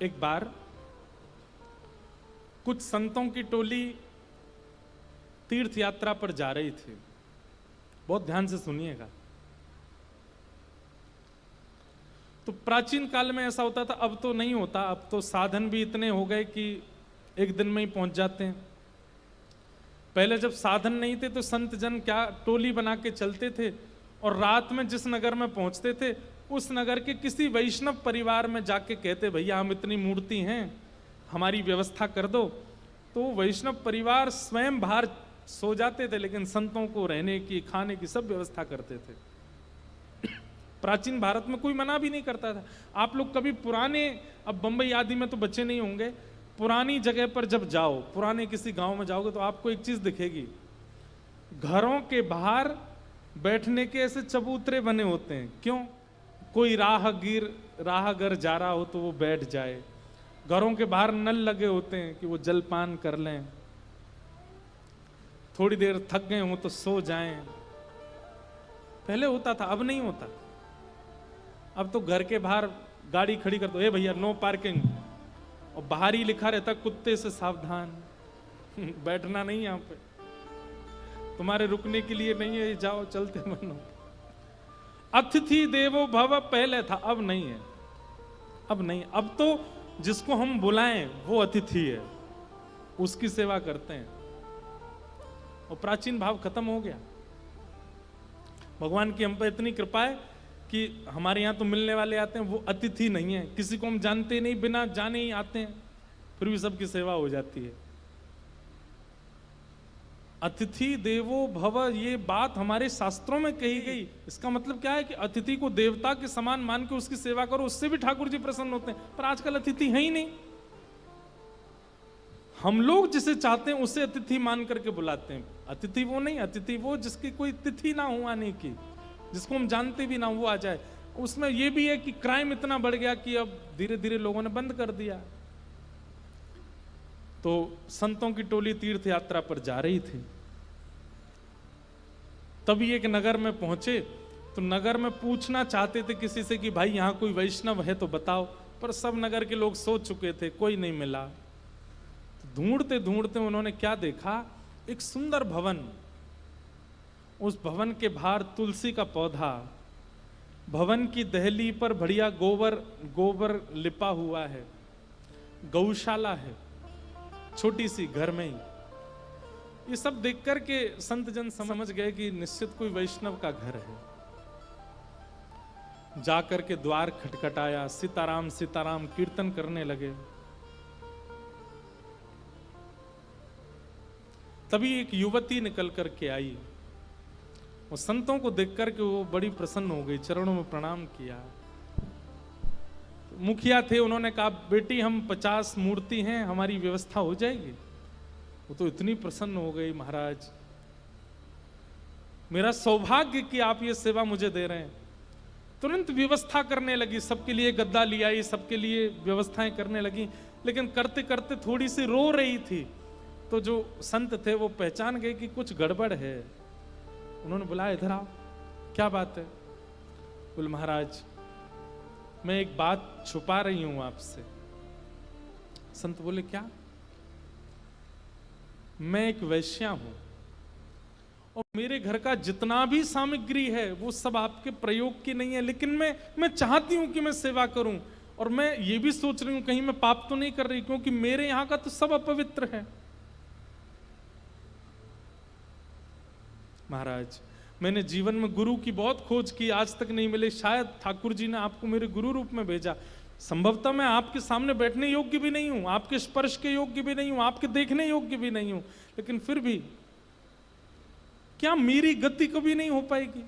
एक बार कुछ संतों की टोली तीर्थ यात्रा पर जा रही थी। बहुत ध्यान से सुनिएगा। तो प्राचीन काल में ऐसा होता था, अब तो नहीं होता। अब तो साधन भी इतने हो गए कि एक दिन में ही पहुंच जाते हैं। पहले जब साधन नहीं थे तो संत जन क्या टोली बना के चलते थे और रात में जिस नगर में पहुंचते थे उस नगर के किसी वैष्णव परिवार में जाके कहते, भैया हम इतनी मूर्ति हैं, हमारी व्यवस्था कर दो। तो वैष्णव परिवार स्वयं बाहर सो जाते थे, लेकिन संतों को रहने की, खाने की सब व्यवस्था करते थे। प्राचीन भारत में कोई मना भी नहीं करता था। आप लोग कभी पुराने, अब बंबई आदि में तो बच्चे नहीं होंगे, पुरानी जगह पर जब जाओ, पुराने किसी गांव में जाओगे तो आपको एक चीज दिखेगी, घरों के बाहर बैठने के ऐसे चबूतरे बने होते हैं। क्यों? कोई राहगर जा रहा हो तो वो बैठ जाए। घरों के बाहर नल लगे होते हैं कि वो जलपान कर लें, थोड़ी देर थक गए हो तो सो जाएं। पहले होता था, अब नहीं होता। अब तो घर के बाहर गाड़ी खड़ी कर दो, ए भैया नो पार्किंग, और बाहर ही लिखा रहता कुत्ते से सावधान, बैठना नहीं यहां पे, तुम्हारे रुकने के लिए नहीं है, जाओ चलते बनो। अतिथि देवो भव पहले था, अब नहीं है। अब नहीं, अब तो जिसको हम बुलाएं वो अतिथि है, उसकी सेवा करते हैं। और प्राचीन भाव खत्म हो गया। भगवान की हम पर इतनी कृपा है कि हमारे यहाँ तो मिलने वाले आते हैं, वो अतिथि नहीं है, किसी को हम जानते नहीं, बिना जाने ही आते हैं, फिर भी सबकी सेवा हो जाती है। अतिथि देवो भव, ये बात हमारे शास्त्रों में कही गई। इसका मतलब क्या है कि अतिथि को देवता के समान मान के उसकी सेवा करो, उससे भी ठाकुर जी प्रसन्न होते हैं। पर आजकल अतिथि है ही नहीं। हम लोग जिसे चाहते हैं उसे अतिथि मान करके बुलाते हैं। अतिथि वो नहीं, अतिथि वो जिसकी कोई तिथि ना हो आने की, जिसको हम जानते भी ना वो आ जाए। उसमें यह भी है कि क्राइम इतना बढ़ गया कि अब धीरे धीरे लोगों ने बंद कर दिया। तो संतों की टोली तीर्थ यात्रा पर जा रही थी। तभी एक नगर में पहुंचे तो नगर में पूछना चाहते थे किसी से कि भाई यहां कोई वैष्णव है तो बताओ, पर सब नगर के लोग सो चुके थे, कोई नहीं मिला। तो ढूंढते ढूंढते उन्होंने क्या देखा, एक सुंदर भवन, उस भवन के बाहर तुलसी का पौधा, भवन की दहली पर बढ़िया गोबर लिपा हुआ है, गौशाला है छोटी सी घर में ही। ये सब देख करके संत जन समझ गए कि निश्चित कोई वैष्णव का घर है। जाकर के द्वार खटखटाया, सीताराम सीताराम कीर्तन करने लगे। तभी एक युवती निकल करके आई और संतों को देख करके वो बड़ी प्रसन्न हो गई, चरणों में प्रणाम किया। मुखिया थे, उन्होंने कहा बेटी हम 50 मूर्ति हैं, हमारी व्यवस्था हो जाएगी। वो तो इतनी प्रसन्न हो गई, महाराज मेरा सौभाग्य कि आप ये सेवा मुझे दे रहे हैं। तुरंत व्यवस्था करने लगी, सबके लिए गद्दा ले आई, सबके लिए व्यवस्थाएं करने लगी। लेकिन करते करते थोड़ी सी रो रही थी, तो जो संत थे वो पहचान गए कि कुछ गड़बड़ है। उन्होंने बुलाया, इधर आओ, क्या बात है? बोले महाराज मैं एक बात छुपा रही हूं आपसे। संत बोले क्या? मैं एक वैश्या हूं और मेरे घर का जितना भी सामग्री है वो सब आपके प्रयोग की नहीं है, लेकिन मैं चाहती हूं कि मैं सेवा करूं। और मैं ये भी सोच रही हूं कहीं मैं पाप तो नहीं कर रही, क्योंकि मेरे यहां का तो सब अपवित्र है। महाराज मैंने जीवन में गुरु की बहुत खोज की, आज तक नहीं मिले। शायद ठाकुर जी ने आपको मेरे गुरु रूप में भेजा। संभवतः मैं आपके सामने बैठने योग्य भी नहीं हूं, आपके स्पर्श के योग्य भी नहीं हूं, आपके देखने योग्य भी नहीं हूं, लेकिन फिर भी क्या मेरी गति कभी नहीं हो पाएगी?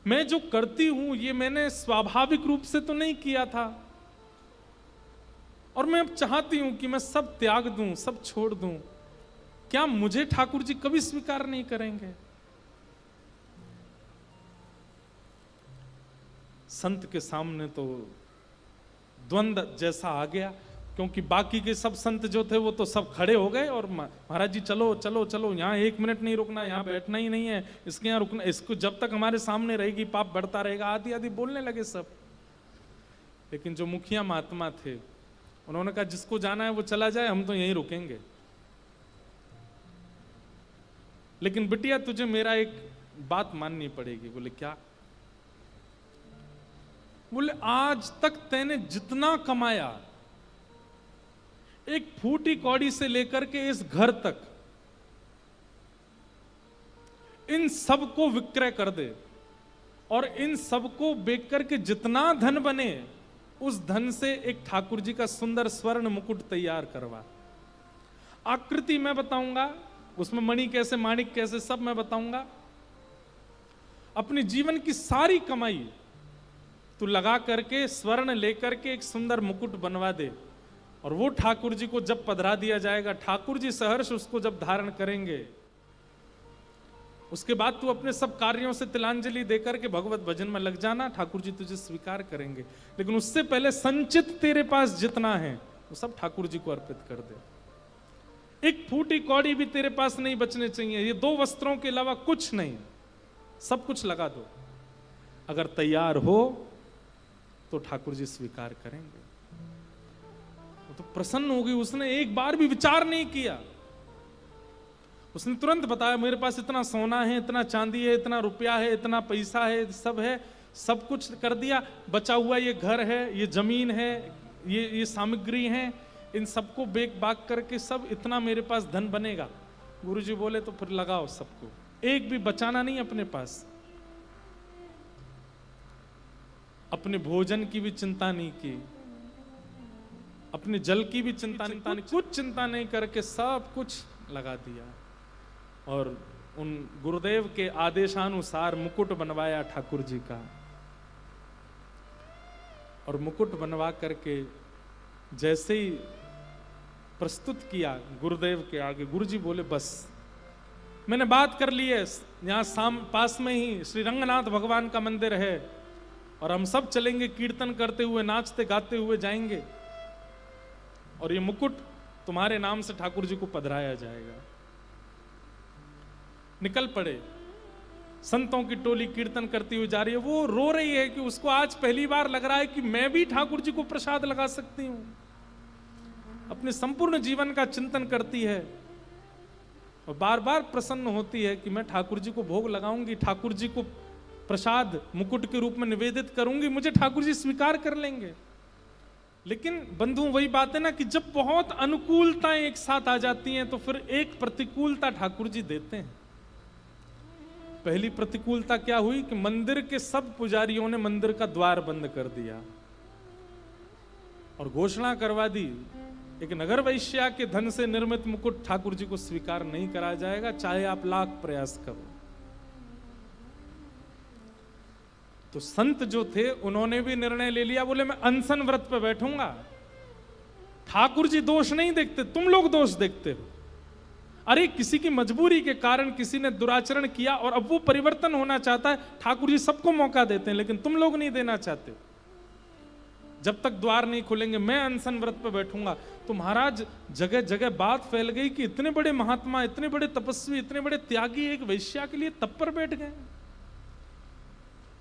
मैं जो करती हूं ये मैंने स्वाभाविक रूप से तो नहीं किया था, और मैं अब चाहती हूं कि मैं सब त्याग दूं, सब छोड़ दूं। क्या मुझे ठाकुर जी कभी स्वीकार नहीं करेंगे? संत के सामने तो द्वंद्व जैसा आ गया, क्योंकि बाकी के सब संत जो थे वो तो सब खड़े हो गए और महाराज जी चलो चलो चलो, यहाँ 1 मिनट नहीं रुकना, यहाँ बैठना ही नहीं है, इसके यहाँ रुकना, इसको जब तक हमारे सामने रहेगी पाप बढ़ता रहेगा, आदि आदि बोलने लगे सब। लेकिन जो मुखिया महात्मा थे उन्होंने कहा जिसको जाना है वो चला जाए, हम तो यहीं रुकेंगे। लेकिन बिटिया तुझे मेरा एक बात माननी पड़ेगी। बोले क्या? बोले आज तक तैने जितना कमाया, एक फूटी कौड़ी से लेकर के इस घर तक, इन सबको विक्रय कर दे और इन सबको बेच करके जितना धन बने, उस धन से एक ठाकुर जी का सुंदर स्वर्ण मुकुट तैयार करवा। आकृति मैं बताऊंगा, उसमें मणि कैसे, माणिक कैसे, सब मैं बताऊंगा। अपने जीवन की सारी कमाई तू लगा करके स्वर्ण लेकर के एक सुंदर मुकुट बनवा दे, और वो ठाकुर जी को जब पधरा दिया जाएगा, ठाकुर जी सहर्ष उसको जब धारण करेंगे, उसके बाद तू अपने सब कार्यों से तिलांजलि देकर के भगवत भजन में लग जाना, ठाकुर जी तुझे स्वीकार करेंगे। लेकिन उससे पहले संचित तेरे पास जितना है वो सब ठाकुर जी को अर्पित कर दे। एक फूटी कौड़ी भी तेरे पास नहीं बचने चाहिए, ये 2 वस्त्रों के अलावा कुछ नहीं, सब कुछ लगा दो। अगर तैयार हो तो ठाकुर जी स्वीकार करेंगे। वो तो प्रसन्न हो गई, उसने एक बार भी विचार नहीं किया। उसने तुरंत बताया मेरे पास इतना सोना है, इतना चांदी है, इतना रुपया है, इतना पैसा है, सब है, सब कुछ कर दिया। बचा हुआ ये घर है, ये जमीन है, ये सामग्री है, इन सबको बेच बाग करके सब इतना मेरे पास धन बनेगा। गुरुजी बोले तो फिर लगाओ सबको, एक भी बचाना नहीं अपने पास। अपने भोजन की भी चिंता नहीं की, अपने जल की भी चिंता नहीं, कुछ चिंता नहीं करके सब कुछ लगा दिया। और उन गुरुदेव के आदेशानुसार मुकुट बनवाया ठाकुर जी का, और मुकुट बनवा करके जैसे ही प्रस्तुत किया गुरुदेव के आगे, गुरुजी बोले बस मैंने बात कर ली है, यहाँ पास में ही श्री रंगनाथ भगवान का मंदिर है, और हम सब चलेंगे कीर्तन करते हुए, नाचते गाते हुए जाएंगे, और ये मुकुट तुम्हारे नाम से ठाकुर जी को पधराया जाएगा। निकल पड़े। संतों की टोली कीर्तन करती हुई जा रही है। वो रो रही है कि उसको आज पहली बार लग रहा है कि मैं भी ठाकुर जी को प्रसाद लगा सकती हूं। अपने संपूर्ण जीवन का चिंतन करती है और बार बार प्रसन्न होती है कि मैं ठाकुर जी को भोग लगाऊंगी, ठाकुर जी को प्रसाद मुकुट के रूप में निवेदित करूंगी, मुझे ठाकुर जी स्वीकार कर लेंगे। लेकिन बंधु वही बात है ना कि जब बहुत अनुकूलताएं एक साथ आ जाती हैं तो फिर एक प्रतिकूलता ठाकुर जी देते हैं। पहली प्रतिकूलता क्या हुई कि मंदिर के सब पुजारियों ने मंदिर का द्वार बंद कर दिया और घोषणा करवा दी एक नगर वैश्या के धन से निर्मित मुकुट ठाकुर जी को स्वीकार नहीं करा जाएगा, चाहे आप लाख प्रयास करो। तो संत जो थे उन्होंने भी निर्णय ले लिया, बोले मैं अनशन व्रत पे बैठूंगा। ठाकुर जी दोष नहीं देखते, तुम लोग दोष देखते हो। अरे किसी की मजबूरी के कारण किसी ने दुराचरण किया और अब वो परिवर्तन होना चाहता है, ठाकुर जी सबको मौका देते हैं, लेकिन तुम लोग नहीं देना चाहते हो। जब तक द्वार नहीं खुलेंगे मैं अनशन व्रत पे बैठूंगा। तो महाराज जगह जगह बात फैल गई कि इतने बड़े महात्मा, इतने बड़े तपस्वी, इतने बड़े त्यागी एक वैश्या के लिए तप पर बैठ गए।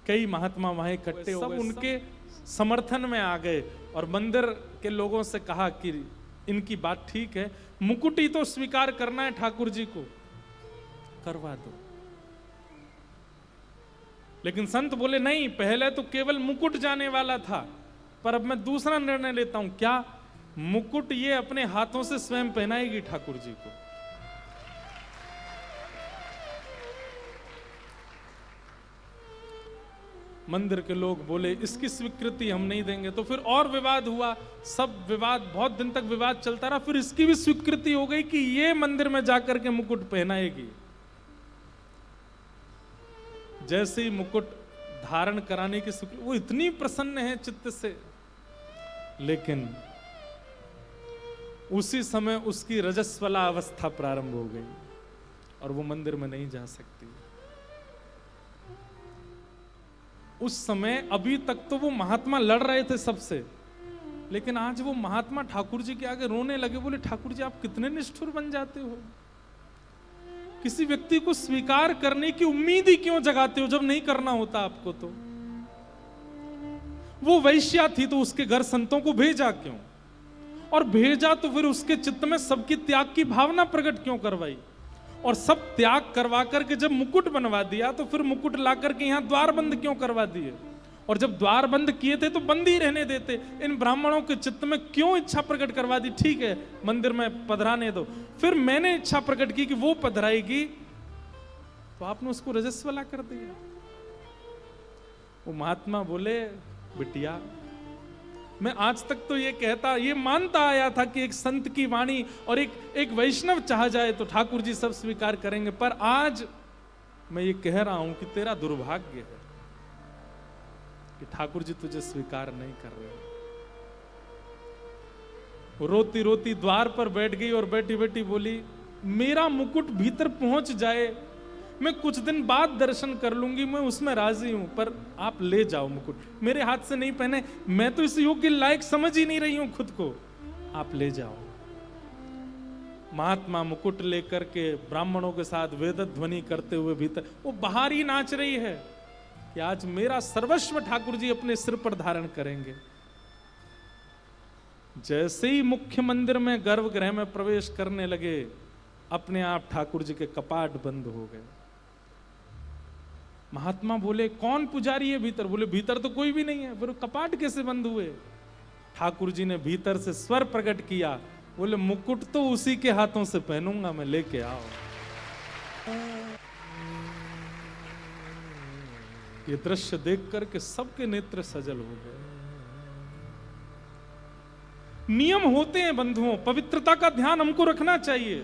कई महात्मा वहां इकट्ठे हो गए, सब उनके समर्थन में आ गए और मंदिर के लोगों से कहा कि इनकी बात ठीक है, मुकुट ही तो स्वीकार करना है ठाकुर जी को, करवा दो। लेकिन संत बोले नहीं, पहले तो केवल मुकुट जाने वाला था, पर अब मैं दूसरा निर्णय लेता हूं। क्या? मुकुट ये अपने हाथों से स्वयं पहनाएगी ठाकुर जी को। मंदिर के लोग बोले इसकी स्वीकृति हम नहीं देंगे। तो फिर और विवाद हुआ, सब विवाद, बहुत दिन तक विवाद चलता रहा। फिर इसकी भी स्वीकृति हो गई कि ये मंदिर में जाकर के मुकुट पहनाएगी। जैसे ही मुकुट धारण कराने की स्वीकृति, वो इतनी प्रसन्न है चित्त से, लेकिन उसी समय उसकी रजस्वला अवस्था प्रारंभ हो गई और वो मंदिर में नहीं जा सकती। उस समय अभी तक तो वो महात्मा लड़ रहे थे सबसे, लेकिन आज वो महात्मा ठाकुर जी के आगे रोने लगे। बोले ठाकुर जी आप कितने निष्ठुर बन जाते हो, किसी व्यक्ति को स्वीकार करने की उम्मीद ही क्यों जगाते हो जब नहीं करना होता आपको। तो वो वैश्या थी तो उसके घर संतों को भेजा क्यों, और भेजा तो फिर उसके चित्त में सबकी त्याग की भावना प्रकट क्यों करवाई? और सब त्याग करवा करके जब मुकुट बनवा दिया तो फिर मुकुट ला करके यहाँ द्वार बंद क्यों करवा दिए? और जब द्वार बंद किए थे तो बंद ही रहने देते। इन ब्राह्मणों के चित्त में क्यों इच्छा प्रकट करवा दी? ठीक है, मंदिर में पधराने दो। फिर मैंने इच्छा प्रकट की कि वो पधराएगी, तो आपने उसको रजस्वला कर दिया। वो महात्मा बोले, बिटिया, मैं आज तक तो ये मानता आया था कि एक संत की वाणी और एक वैष्णव चाह जाए तो ठाकुर जी सब स्वीकार करेंगे, पर आज मैं ये कह रहा हूं कि तेरा दुर्भाग्य है कि ठाकुर जी तुझे स्वीकार नहीं कर रहे। वो रोती रोती द्वार पर बैठ गई और बैठी बैठी बोली, मेरा मुकुट भीतर पहुंच जाए, मैं कुछ दिन बाद दर्शन कर लूंगी, मैं उसमें राजी हूं, पर आप ले जाओ मुकुट, मेरे हाथ से नहीं पहने, मैं तो इस योग के लायक समझ ही नहीं रही हूं खुद को, आप ले जाओ। महात्मा मुकुट लेकर के ब्राह्मणों के साथ वेद ध्वनि करते हुए भीतर वो बाहर ही नाच रही है कि आज मेरा सर्वस्व ठाकुर जी अपने सिर पर धारण करेंगे। जैसे ही मुख्य मंदिर में गर्भगृह में प्रवेश करने लगे, अपने आप ठाकुर जी के कपाट बंद हो गए। महात्मा बोले, कौन पुजारी है भीतर? बोले, भीतर तो कोई भी नहीं है। फिर कपाट कैसे बंद हुए? ठाकुर जी ने भीतर से स्वर प्रकट किया, बोले, मुकुट तो उसी के हाथों से पहनूंगा मैं, लेके आओ। ये दृश्य देख करके सबके नेत्र सजल हो गए। नियम होते हैं बंधुओं, पवित्रता का ध्यान हमको रखना चाहिए,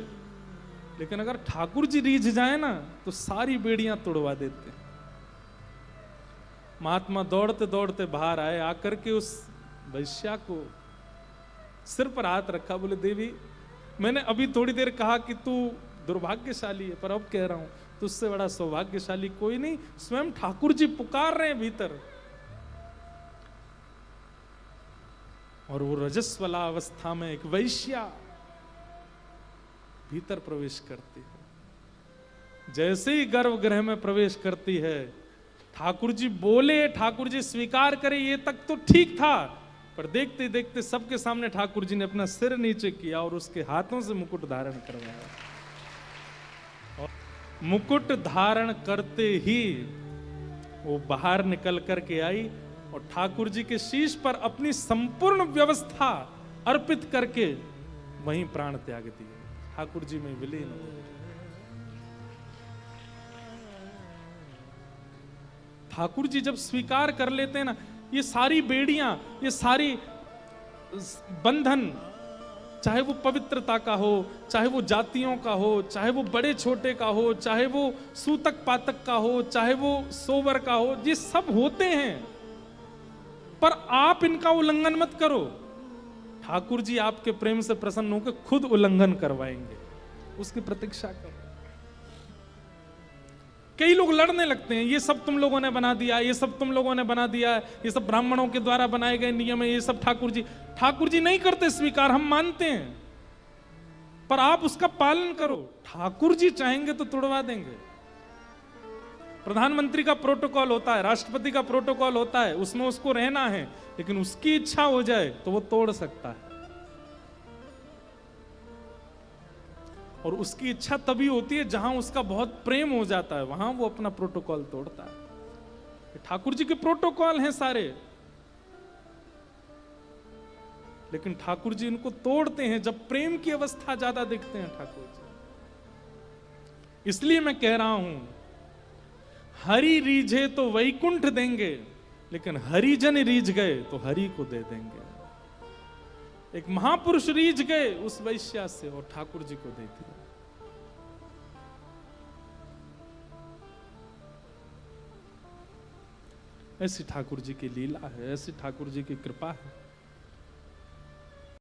लेकिन अगर ठाकुर जी रीझ जाए ना तो सारी बेड़ियां तोड़वा देते हैं। महात्मा दौड़ते दौड़ते बाहर आए, आकर के उस वैश्या को सिर पर हाथ रखा, बोले, देवी, मैंने अभी थोड़ी देर कहा कि तू दुर्भाग्यशाली है, पर अब कह रहा हूं तुझसे बड़ा सौभाग्यशाली कोई नहीं, स्वयं ठाकुर जी पुकार रहे हैं भीतर। और वो रजस्वला अवस्था में एक वैश्या भीतर प्रवेश करती है। जैसे ही गर्भगृह में प्रवेश करती है, ठाकुर जी बोले, ठाकुर जी स्वीकार करे, ये तक तो ठीक था, पर देखते देखते सबके सामने ठाकुर जी ने अपना सिर नीचे किया और उसके हाथों से मुकुट धारण करवाया। और मुकुट धारण करते ही वो बाहर निकल करके आई और ठाकुर जी के शीश पर अपनी संपूर्ण व्यवस्था अर्पित करके वहीं प्राण त्याग दिए, ठाकुर जी में विलीन हो गए। ठाकुर जी जब स्वीकार कर लेते हैं ना, ये सारी बेड़ियां, ये सारी बंधन, चाहे वो पवित्रता का हो, चाहे वो जातियों का हो, चाहे वो बड़े छोटे का हो, चाहे वो सूतक पातक का हो, चाहे वो सोवर का हो, ये सब होते हैं, पर आप इनका उल्लंघन मत करो। ठाकुर जी आपके प्रेम से प्रसन्न होकर खुद उल्लंघन करवाएंगे, उसकी प्रतीक्षा करो। कई लोग लड़ने लगते हैं, ये सब तुम लोगों ने बना दिया, ये सब तुम लोगों ने बना दिया, ये सब ब्राह्मणों के द्वारा बनाए गए नियम है, ये सब ठाकुर जी नहीं करते स्वीकार, हम मानते हैं, पर आप उसका पालन करो। ठाकुर जी चाहेंगे तो तोड़वा देंगे। प्रधानमंत्री का प्रोटोकॉल होता है, राष्ट्रपति का प्रोटोकॉल होता है, उसमें उसको रहना है, लेकिन उसकी इच्छा हो जाए तो वो तोड़ सकता है। और उसकी इच्छा तभी होती है जहां उसका बहुत प्रेम हो जाता है, वहां वो अपना प्रोटोकॉल तोड़ता है। ठाकुर जी के प्रोटोकॉल हैं सारे, लेकिन ठाकुर जी इनको तोड़ते हैं जब प्रेम की अवस्था ज्यादा देखते हैं ठाकुर जी। इसलिए मैं कह रहा हूं, हरि रीझे तो वैकुंठ देंगे, लेकिन हरिजन रीझ गए तो हरि को दे देंगे। एक महापुरुष रीझ गए उस वैश्या से और ठाकुर जी को दे दिया। ऐसी ठाकुर जी की लीला है, ऐसी ठाकुर जी की कृपा है।